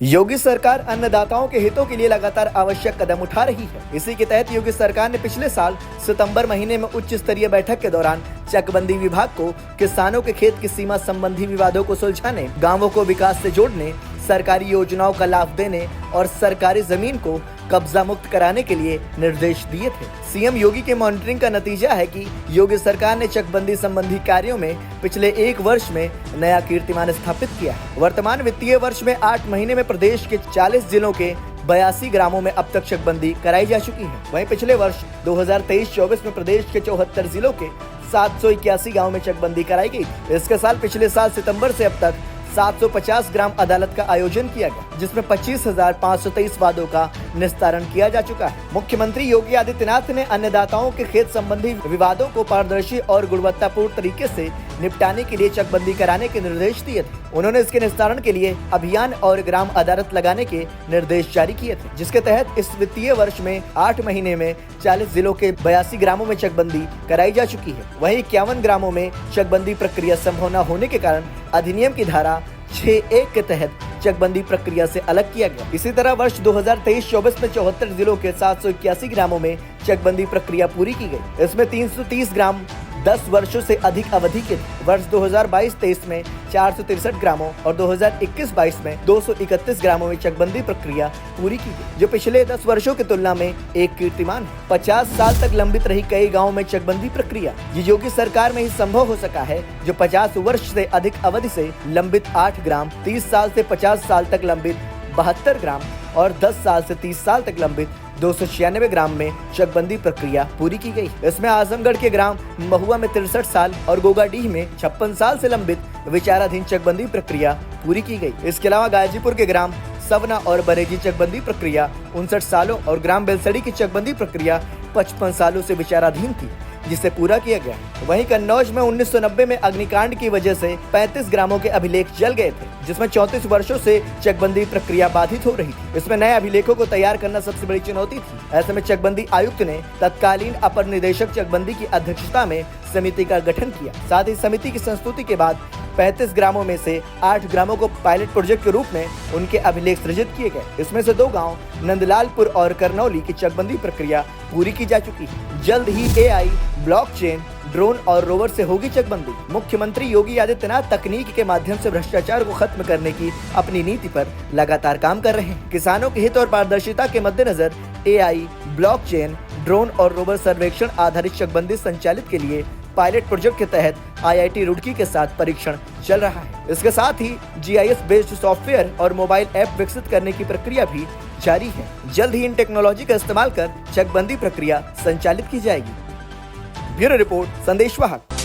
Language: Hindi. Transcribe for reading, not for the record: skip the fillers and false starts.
योगी सरकार अन्नदाताओं के हितों के लिए लगातार आवश्यक कदम उठा रही है। इसी के तहत योगी सरकार ने पिछले साल सितंबर महीने में उच्च स्तरीय बैठक के दौरान चकबंदी विभाग को किसानों के खेत की सीमा संबंधी विवादों को सुलझाने, गांवों को विकास से जोड़ने, सरकारी योजनाओं का लाभ देने और सरकारी जमीन को कब्जा मुक्त कराने के लिए निर्देश दिए थे। सीएम योगी के मॉनिटरिंग का नतीजा है कि योगी सरकार ने चकबंदी संबंधी कार्यों में पिछले एक वर्ष में नया कीर्तिमान स्थापित किया है। वर्तमान वित्तीय वर्ष में 8 महीने में प्रदेश के 40 जिलों के 82 ग्रामों में अब तक चकबंदी कराई जा चुकी है। वहीं पिछले वर्ष 2023-24 में प्रदेश के 74 जिलों के 781 गाँव में चकबंदी कराई गई। इसके साल पिछले साल सितम्बर से अब तक 750 ग्राम अदालत का आयोजन किया गया, जिसमें 25,523 वादों का निस्तारण किया जा चुका है। मुख्यमंत्री योगी आदित्यनाथ ने अन्नदाताओं के खेत संबंधी विवादों को पारदर्शी और गुणवत्तापूर्ण तरीके से निपटाने के लिए चकबंदी कराने के निर्देश दिए थे। उन्होंने इसके निस्तारण के लिए अभियान और ग्राम अदालत लगाने के निर्देश जारी किए थे, जिसके तहत इस वित्तीय वर्ष में 8 महीने में 40 जिलों के 82 ग्रामों में चकबंदी कराई जा चुकी है। वहीं 51 ग्रामों में चकबंदी प्रक्रिया संभव न होने के कारण अधिनियम की धारा 6(1) के तहत चकबंदी प्रक्रिया से अलग किया गया। इसी तरह वर्ष 2023-24 में 74 जिलों के 781 ग्रामों में चकबंदी प्रक्रिया पूरी की गई। इसमें 330 ग्राम 10 वर्षों से अधिक अवधि के थे। वर्ष 2022-23 में 463 ग्रामों और 2021-22 में 231 ग्रामों में चकबंदी प्रक्रिया पूरी की गई, जो पिछले 10 वर्षों की तुलना में एक कीर्तिमान है। 50 साल तक लंबित रही कई गाँवों में चकबंदी प्रक्रिया ये योगी सरकार में ही संभव हो सका है, जो 50 वर्ष से अधिक अवधि से लंबित 8 ग्राम, 30 साल से 50 साल तक लंबित 72 ग्राम और 10 साल से 30 साल तक लंबित 296 ग्राम में चकबंदी प्रक्रिया पूरी की गई। इसमें आजमगढ़ के ग्राम महुआ में 63 साल और गोगाडीह में 56 साल से लंबित विचाराधीन चकबंदी प्रक्रिया पूरी की गई। इसके अलावा गाजीपुर के ग्राम सवना और बरेजी चकबंदी प्रक्रिया 59 सालों और ग्राम बेलसड़ी की चकबंदी प्रक्रिया 55 सालों से विचाराधीन थी, जिसे पूरा किया गया। वहीं कन्नौज में 1990 में अग्निकांड की वजह से 35 ग्रामों के अभिलेख जल गए थे, जिसमें 34 वर्षों से चकबंदी प्रक्रिया बाधित हो रही थी। इसमें नए अभिलेखों को तैयार करना सबसे बड़ी चुनौती थी। ऐसे में चकबंदी आयुक्त ने तत्कालीन अपर निदेशक चकबंदी की अध्यक्षता में समिति का गठन किया। साथ ही समिति की संस्तुति के बाद 35 ग्रामों में से 8 ग्रामों को पायलट प्रोजेक्ट के रूप में उनके अभिलेख सृजित किए गए। इसमें से 2 गांव नंदलालपुर और करनौली की चकबंदी प्रक्रिया पूरी की जा चुकी है। जल्द ही AI, ब्लॉकचेन, ड्रोन और रोवर से होगी चकबंदी। मुख्यमंत्री योगी आदित्यनाथ तकनीक के माध्यम से भ्रष्टाचार को खत्म करने की अपनी नीति पर लगातार काम कर रहे हैं। किसानों के हित और पारदर्शिता के मद्देनजर AI, ब्लॉकचेन, ड्रोन और रोवर सर्वेक्षण आधारित चकबंदी संचालित के लिए पायलट प्रोजेक्ट के तहत IIT रुड़की के साथ परीक्षण चल रहा है। इसके साथ ही GIS बेस्ड सॉफ्टवेयर और मोबाइल ऐप विकसित करने की प्रक्रिया भी जारी है। जल्द ही इन टेक्नोलॉजी का इस्तेमाल कर चकबंदी प्रक्रिया संचालित की जाएगी। ब्यूरो रिपोर्ट, संदेश वाहक।